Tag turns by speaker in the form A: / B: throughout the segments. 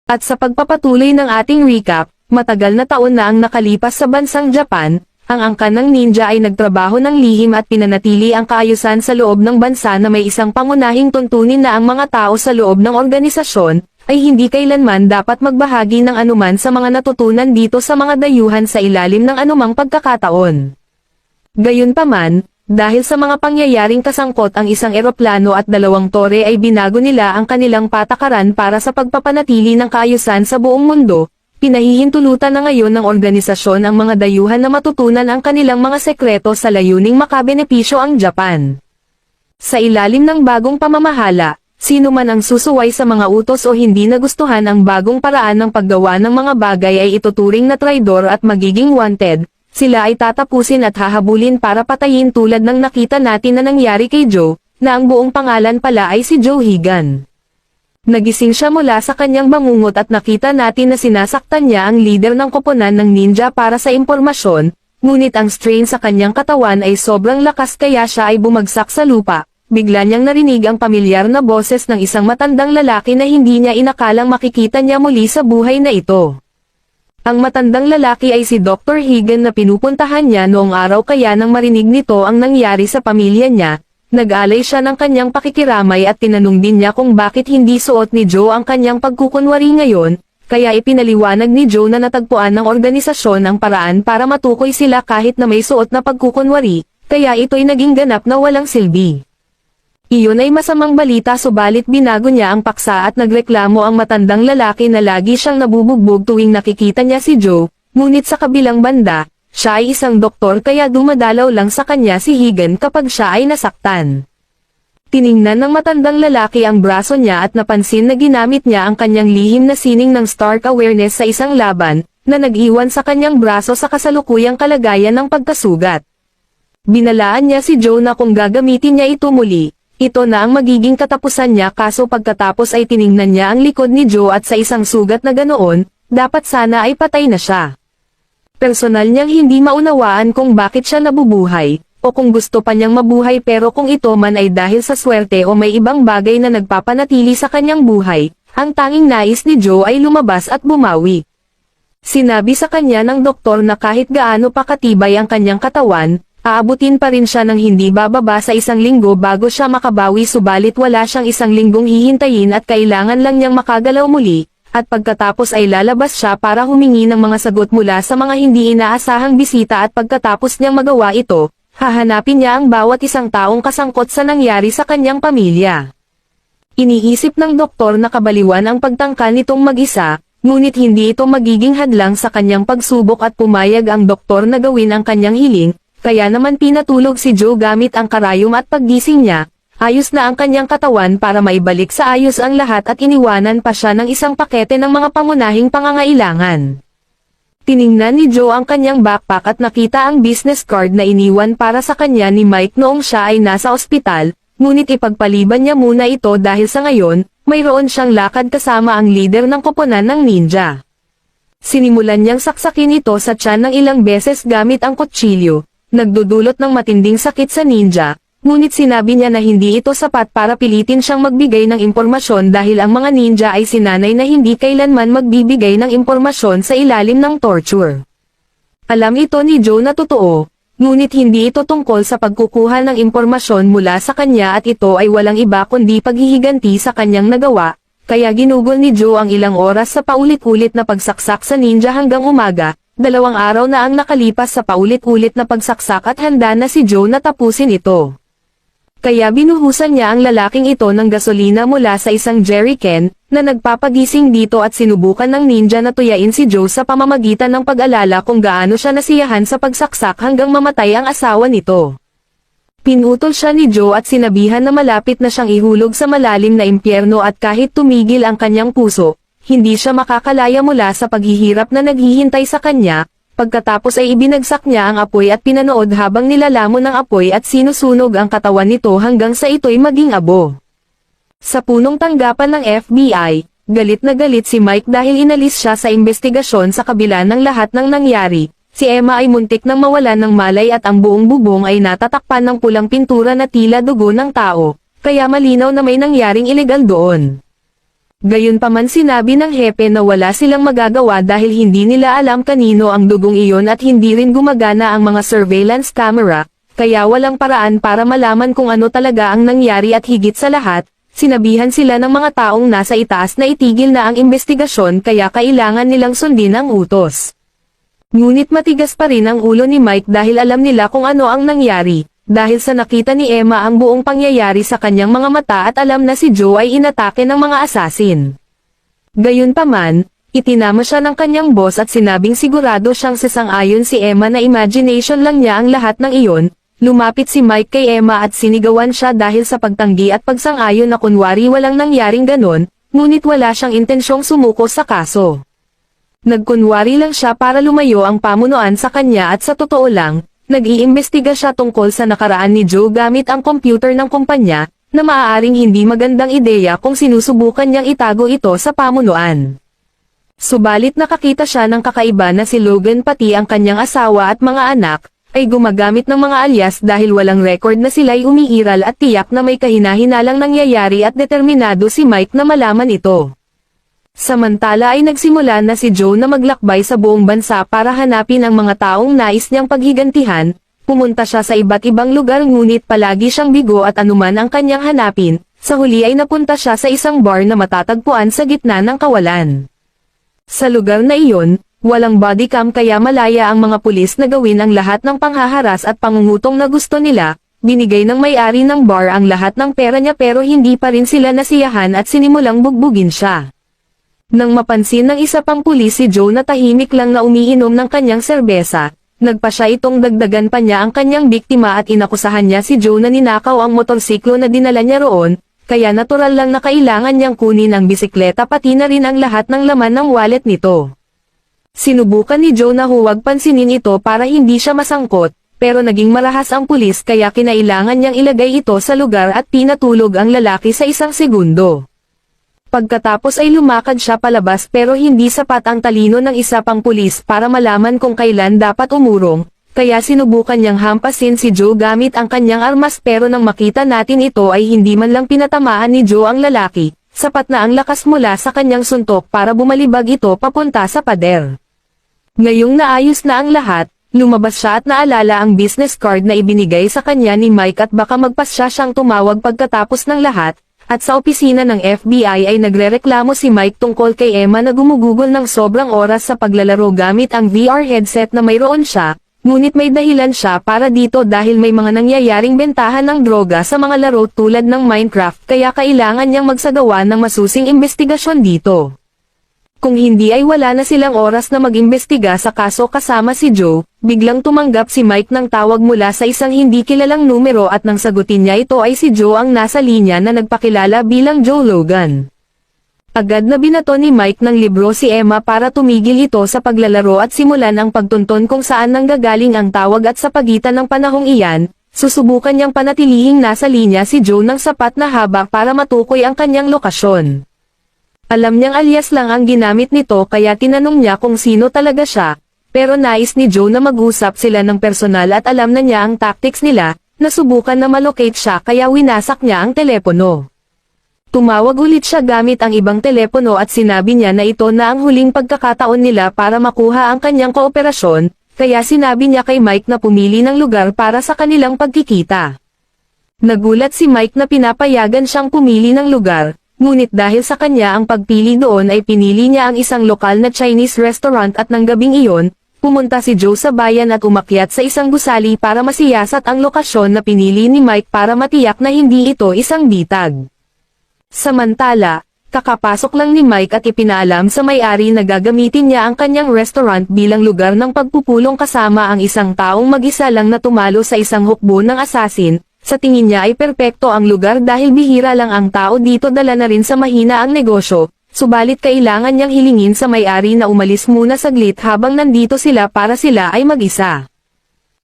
A: At sa pagpapatuloy ng ating recap, matagal na taon na ang nakalipas sa bansang Japan, ang angkan ng ninja ay nagtrabaho ng lihim at pinanatili ang kaayusan sa loob ng bansa na may isang pangunahing tuntunin na ang mga tao sa loob ng organisasyon, ay hindi kailanman dapat magbahagi ng anuman sa mga natutunan dito sa mga dayuhan sa ilalim ng anumang pagkakataon. Gayunpaman, dahil sa mga pangyayaring kasangkot ang isang eroplano at 2 tore ay binago nila ang kanilang patakaran para sa pagpapanatili ng kaayusan sa buong mundo, pinahihintulutan na ngayon ng organisasyon ang mga dayuhan na matutunan ang kanilang mga sekreto sa layuning makabenepisyo ang Japan. Sa ilalim ng bagong pamamahala, sino man ang susuway sa mga utos o hindi nagustuhan ang bagong paraan ng paggawa ng mga bagay ay ituturing na traidor at magiging wanted. Sila ay tatapusin at hahabulin para patayin tulad ng nakita natin na nangyari kay Joe, na ang buong pangalan pala ay si Joe Higan. Nagising siya mula sa kanyang bangungot at nakita natin na sinasaktan niya ang leader ng koponan ng ninja para sa impormasyon, ngunit ang strain sa kanyang katawan ay sobrang lakas kaya siya ay bumagsak sa lupa. Bigla niyang narinig ang pamilyar na boses ng isang matandang lalaki na hindi niya inakalang makikita niya muli sa buhay na ito. Ang matandang lalaki ay si Dr. Higan na pinupuntahan niya noong araw kaya nang marinig nito ang nangyari sa pamilya niya, nag-alay siya ng kanyang pakikiramay at tinanong din niya kung bakit hindi suot ni Joe ang kanyang pagkukunwari ngayon, kaya ipinaliwanag ni Joe na natagpuan ng organisasyon ang paraan para matukoy sila kahit na may suot na pagkukunwari, kaya ito'y naging ganap na walang silbi. Iyon ay masamang balita subalit binago niya ang paksa at nagreklamo ang matandang lalaki na lagi siyang nabubugbog tuwing nakikita niya si Joe, ngunit sa kabilang banda, siya ay isang doktor kaya dumadalaw lang sa kanya si Higan kapag siya ay nasaktan. Tiningnan ng matandang lalaki ang braso niya at napansin na ginamit niya ang kanyang lihim na sining ng Stark Awareness sa isang laban, na nag-iwan sa kanyang braso sa kasalukuyang kalagayan ng pagkasugat. Binalaan niya si Joe na kung gagamitin niya ito muli, ito na ang magiging katapusan niya kaso pagkatapos ay tiningnan niya ang likod ni Joe at sa isang sugat na ganoon, dapat sana ay patay na siya. Personal niyang hindi maunawaan kung bakit siya nabubuhay, o kung gusto pa niyang mabuhay pero kung ito man ay dahil sa swerte o may ibang bagay na nagpapanatili sa kanyang buhay, ang tanging nais ni Joe ay lumabas at bumawi. Sinabi sa kanya ng doktor na kahit gaano pa katibay ang kanyang katawan, aabutin pa rin siya ng hindi bababa sa 1 linggo bago siya makabawi subalit wala siyang 1 linggong hihintayin at kailangan lang niyang makagalaw muli, at pagkatapos ay lalabas siya para humingi ng mga sagot mula sa mga hindi inaasahang bisita at pagkatapos niyang magawa ito, hahanapin niya ang bawat isang taong kasangkot sa nangyari sa kanyang pamilya. Iniisip ng doktor na kabaliwan ang pagtangka nitong mag-isa, ngunit hindi ito magiging hadlang sa kanyang pagsubok at pumayag ang doktor na gawin ang kanyang hiling. Kaya naman pinatulog si Joe gamit ang karayom at paggising niya, ayos na ang kanyang katawan para maibalik sa ayos ang lahat at iniwanan pa siya ng isang pakete ng mga pangunahing pangangailangan. Tiningnan ni Joe ang kanyang backpack at nakita ang business card na iniwan para sa kanya ni Mike noong siya ay nasa ospital, ngunit ipagpaliban niya muna ito dahil sa ngayon, mayroon siyang lakad kasama ang leader ng koponan ng ninja. Sinimulan niyang saksakin ito sa tiyan ng ilang beses gamit ang kutsilyo. Nagdudulot ng matinding sakit sa ninja, ngunit sinabi niya na hindi ito sapat para pilitin siyang magbigay ng impormasyon dahil ang mga ninja ay sinanay na hindi kailanman magbibigay ng impormasyon sa ilalim ng torture. Alam ito ni Joe na totoo, ngunit hindi ito tungkol sa pagkukuha ng impormasyon mula sa kanya at ito ay walang iba kundi paghihiganti sa kanyang nagawa, kaya ginugol ni Joe ang ilang oras sa paulit-ulit na pagsaksak sa ninja hanggang umaga. 2 araw na ang nakalipas sa paulit-ulit na pagsaksak at handa na si Joe na tapusin ito. Kaya binuhusan niya ang lalaking ito ng gasolina mula sa isang jerrycan, na nagpapagising dito at sinubukan ng ninja na tuyain si Joe sa pamamagitan ng pag-alala kung gaano siya nasiyahan sa pagsaksak hanggang mamatay ang asawa nito. Pinutol siya ni Joe at sinabihan na malapit na siyang ihulog sa malalim na impyerno at kahit tumigil ang kanyang puso, hindi siya makakalaya mula sa paghihirap na naghihintay sa kanya, pagkatapos ay ibinagsak niya ang apoy at pinanood habang nilalamon ng apoy at sinusunog ang katawan nito hanggang sa ito'y maging abo. Sa punong tanggapan ng FBI, galit na galit si Mike dahil inalis siya sa investigasyon sa kabila ng lahat ng nangyari. Si Emma ay muntik nang mawalan ng malay at ang buong bubong ay natatakpan ng pulang pintura na tila dugo ng tao, kaya malinaw na may nangyaring ilegal doon. Gayunpaman sinabi ng hepe na wala silang magagawa dahil hindi nila alam kanino ang dugong iyon at hindi rin gumagana ang mga surveillance camera, kaya walang paraan para malaman kung ano talaga ang nangyari at higit sa lahat, sinabihan sila ng mga taong nasa itaas na itigil na ang investigasyon kaya kailangan nilang sundin ang utos. Ngunit matigas pa rin ang ulo ni Mike dahil alam nila kung ano ang nangyari. Dahil sa nakita ni Emma ang buong pangyayari sa kanyang mga mata at alam na si Joe ay inatake ng mga asasin. Gayunpaman, itinama siya ng kanyang boss at sinabing sigurado siyang sasang-ayon si Emma na imagination lang niya ang lahat ng iyon. Lumapit si Mike kay Emma at sinigawan siya dahil sa pagtanggi at pagsang-ayon na kunwari walang nangyaring ganon, ngunit wala siyang intensyong sumuko sa kaso. Nagkunwari lang siya para lumayo ang pamunuan sa kanya at sa totoo lang, nag-iimbestiga siya tungkol sa nakaraan ni Joe gamit ang computer ng kumpanya, na maaaring hindi magandang ideya kung sinusubukan niyang itago ito sa pamunuan. Subalit nakakita siya ng kakaiba na si Logan pati ang kanyang asawa at mga anak, ay gumagamit ng mga alias dahil walang record na sila'y umiiral at tiyak na may kahina-hinalang nangyayari at determinado si Mike na malaman ito. Samantala ay nagsimula na si Joe na maglakbay sa buong bansa para hanapin ang mga taong nais niyang paghigantihan, pumunta siya sa iba't ibang lugar ngunit palagi siyang bigo at anuman ang kanyang hanapin, sa huli ay napunta siya sa isang bar na matatagpuan sa gitna ng kawalan. Sa lugar na iyon, walang bodycam kaya malaya ang mga pulis na gawin ang lahat ng panghaharas at pangungutong na gusto nila, binigay ng may-ari ng bar ang lahat ng pera niya pero hindi pa rin sila nasiyahan at sinimulang bugbugin siya. Nang mapansin ng isa pang pulis si Joe na tahimik lang na umiinom ng kanyang serbesa, nagpa siya itong dagdagan pa niya ang kanyang biktima at inakusahan niya si Joe na ninakaw ang motorsiklo na dinala niya roon, kaya natural lang na kailangan niyang kunin ang bisikleta pati na rin ang lahat ng laman ng wallet nito. Sinubukan ni Joe na huwag pansinin ito para hindi siya masangkot, pero naging marahas ang pulis kaya kinailangan niyang ilagay ito sa lugar at pinatulog ang lalaki sa isang segundo. Pagkatapos ay lumakad siya palabas pero hindi sapat ang talino ng isa pang pulis para malaman kung kailan dapat umurong, kaya sinubukan niyang hampasin si Joe gamit ang kanyang armas pero nang makita natin ito ay hindi man lang pinatamaan ni Joe ang lalaki, sapat na ang lakas mula sa kanyang suntok para bumalibag ito papunta sa pader. Ngayong naayos na ang lahat, lumabas siya at naalala ang business card na ibinigay sa kanya ni Mike at baka magpasya siyang tumawag pagkatapos ng lahat. At sa opisina ng FBI ay nagrereklamo si Mike tungkol kay Emma na gumugugol ng sobrang oras sa paglalaro gamit ang VR headset na mayroon siya, ngunit may dahilan siya para dito dahil may mga nangyayaring bentahan ng droga sa mga laro tulad ng Minecraft kaya kailangan niyang magsagawa ng masusing investigasyon dito. Kung hindi ay wala na silang oras na mag-imbestiga sa kaso kasama si Joe, biglang tumanggap si Mike ng tawag mula sa isang hindi kilalang numero at nang sagutin niya ito ay si Joe ang nasa linya na nagpakilala bilang Joe Logan. Agad na binato ni Mike ng libro si Emma para tumigil ito sa paglalaro at simulan ang pagtunton kung saan nanggagaling ang tawag at sa pagitan ng panahong iyan, susubukan niyang panatilihing nasa linya si Joe ng sapat na haba para matukoy ang kanyang lokasyon. Alam niyang alias lang ang ginamit nito kaya tinanong niya kung sino talaga siya, pero nais ni Joe na mag-usap sila ng personal at alam na niya ang tactics nila, nasubukan na malocate siya kaya winasak niya ang telepono. Tumawag ulit siya gamit ang ibang telepono at sinabi niya na ito na ang huling pagkakataon nila para makuha ang kanyang kooperasyon, kaya sinabi niya kay Mike na pumili ng lugar para sa kanilang pagkikita. Nagulat si Mike na pinapayagan siyang pumili ng lugar. Ngunit dahil sa kanya ang pagpili doon ay pinili niya ang isang lokal na Chinese restaurant at ng gabing iyon, pumunta si Joe sa bayan at umakyat sa isang gusali para masiyasat ang lokasyon na pinili ni Mike para matiyak na hindi ito isang bitag. Samantala, kakapasok lang ni Mike at ipinaalam sa may-ari na gagamitin niya ang kanyang restaurant bilang lugar ng pagpupulong kasama ang isang taong mag-isa lang na tumalo sa isang hukbo ng asasin. Sa tingin niya ay perpekto ang lugar dahil bihira lang ang tao dito dala na rin sa mahina ang negosyo, subalit kailangan niyang hilingin sa may-ari na umalis muna saglit habang nandito sila para sila ay mag-isa.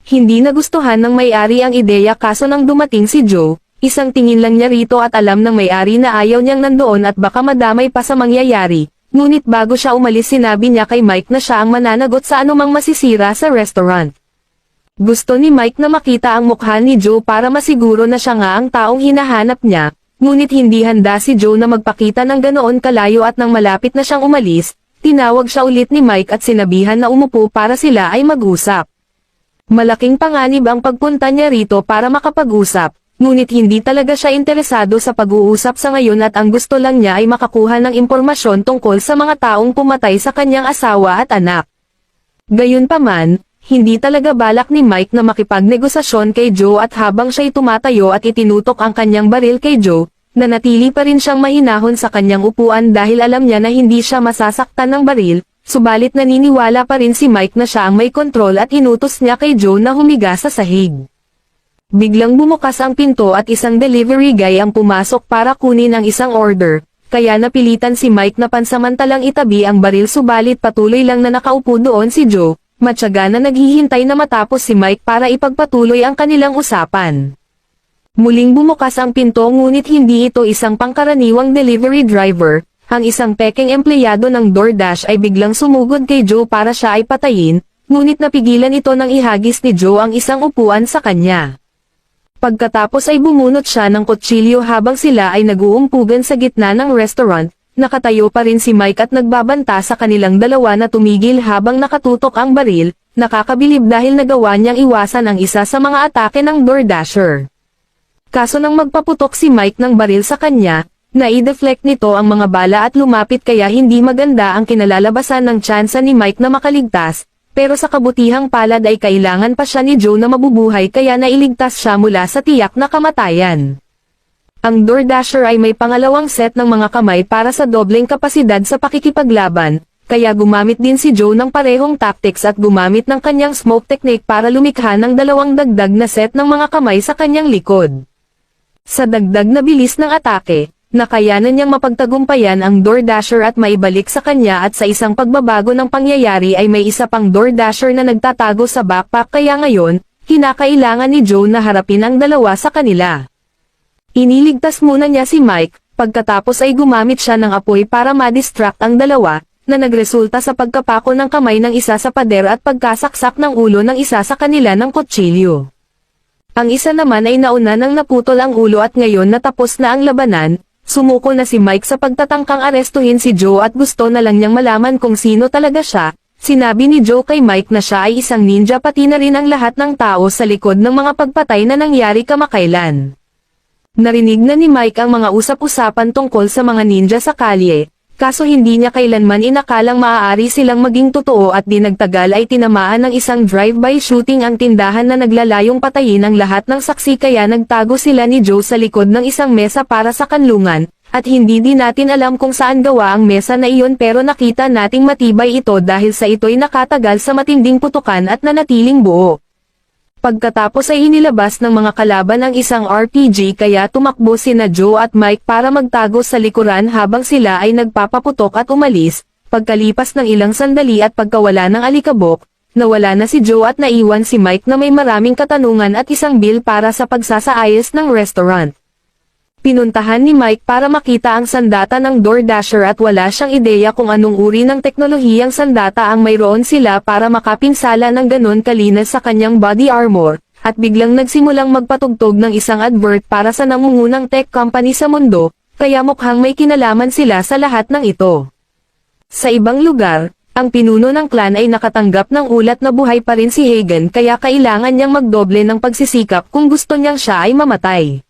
A: Hindi nagustuhan ng may-ari ang ideya kaso nang dumating si Joe, isang tingin lang niya rito at alam ng may-ari na ayaw niyang nandoon at baka madamay pa sa mangyayari, ngunit bago siya umalis sinabi niya kay Mike na siya ang mananagot sa anumang masisira sa restaurant. Gusto ni Mike na makita ang mukha ni Joe para masiguro na siya nga ang taong hinahanap niya, ngunit hindi handa si Joe na magpakita ng ganoon kalayo at nang malapit na siyang umalis, tinawag siya ulit ni Mike at sinabihan na umupo para sila ay mag-usap. Malaking panganib ang pagpunta niya rito para makapag-usap, ngunit hindi talaga siya interesado sa pag-uusap sa ngayon at ang gusto lang niya ay makakuha ng impormasyon tungkol sa mga taong pumatay sa kanyang asawa at anak. Gayunpaman, hindi talaga balak ni Mike na makipagnegosasyon kay Joe at habang siya'y tumatayo at itinutok ang kanyang baril kay Joe, nanatili pa rin siyang mahinahon sa kanyang upuan dahil alam niya na hindi siya masasaktan ng baril, subalit naniniwala pa rin si Mike na siya ang may kontrol at inutos niya kay Joe na humiga sa sahig. Biglang bumukas ang pinto at isang delivery guy ang pumasok para kunin ang isang order, kaya napilitan si Mike na pansamantalang itabi ang baril subalit patuloy lang na nakaupo doon si Joe, matyaga na naghihintay na matapos si Mike para ipagpatuloy ang kanilang usapan. Muling bumukas ang pinto ngunit hindi ito isang pangkaraniwang delivery driver, ang isang pekeng empleyado ng DoorDash ay biglang sumugod kay Joe para siya ay patayin, ngunit napigilan ito nang ihagis ni Joe ang isang upuan sa kanya. Pagkatapos ay bumunot siya ng kutsilyo habang sila ay nag-uumpugan sa gitna ng restaurant. Nakatayo pa rin si Mike at nagbabanta sa kanilang dalawa na tumigil habang nakatutok ang baril, nakakabilib dahil nagawa niyang iwasan ang isa sa mga atake ng DoorDasher. Kaso nang magpaputok si Mike ng baril sa kanya, nai-deflect nito ang mga bala at lumapit kaya hindi maganda ang kinalalabasan ng tsansa ni Mike na makaligtas, pero sa kabutihang palad ay kailangan pa siya ni Joe na mabubuhay kaya nailigtas siya mula sa tiyak na kamatayan. Ang DoorDasher ay may pangalawang set ng mga kamay para sa dobleng kapasidad sa pakikipaglaban, kaya gumamit din si Joe ng parehong tactics at gumamit ng kanyang smoke technique para lumikha ng dalawang dagdag na set ng mga kamay sa kanyang likod. Sa dagdag na bilis ng atake, nakayanan niyang mapagtagumpayan ang DoorDasher at maibalik sa kanya at sa isang pagbabago ng pangyayari ay may isa pang DoorDasher na nagtatago sa backpack kaya ngayon, kinakailangan ni Joe na harapin ang dalawa sa kanila. Iniligtas muna niya si Mike, pagkatapos ay gumamit siya ng apoy para ma-distract ang dalawa, na nagresulta sa pagkapako ng kamay ng isa sa pader at pagkasaksak ng ulo ng isa sa kanila ng kutsilyo. Ang isa naman ay nauna nang naputol ang ulo at ngayon natapos na ang labanan, sumuko na si Mike sa pagtatangkang arestuhin si Joe at gusto na lang niyang malaman kung sino talaga siya. Sinabi ni Joe kay Mike na siya ay isang ninja pati na rin ang lahat ng tao sa likod ng mga pagpatay na nangyari kamakailan. Narinig na ni Mike ang mga usap-usapan tungkol sa mga ninja sa kalye, kaso hindi niya kailanman inakalang maaari silang maging totoo at di nagtagal ay tinamaan ng isang drive-by shooting ang tindahan na naglalayong patayin ang lahat ng saksi kaya nagtago sila ni Joe sa likod ng isang mesa para sa kanlungan, at hindi din natin alam kung saan gawa ang mesa na iyon pero nakita nating matibay ito dahil sa ito'y nakatagal sa matinding putukan at nanatiling buo. Pagkatapos ay inilabas ng mga kalaban ang isang RPG kaya tumakbo sina Joe at Mike para magtago sa likuran habang sila ay nagpapaputok at umalis. Pagkalipas ng ilang sandali at pagkawala ng alikabok, nawala na si Joe at naiwan si Mike na may maraming katanungan at isang bill para sa pagsasaayos ng restaurant. Pinuntahan ni Mike para makita ang sandata ng DoorDasher at wala siyang ideya kung anong uri ng teknolohiyang sandata ang mayroon sila para makapinsala ng ganon kalinas sa kanyang body armor, at biglang nagsimulang magpatugtog ng isang advert para sa nangungunang tech company sa mundo, kaya mukhang may kinalaman sila sa lahat ng ito. Sa ibang lugar, ang pinuno ng clan ay nakatanggap ng ulat na buhay pa rin si Hagen kaya kailangan niyang magdoble ng pagsisikap kung gusto niyang siya ay mamatay.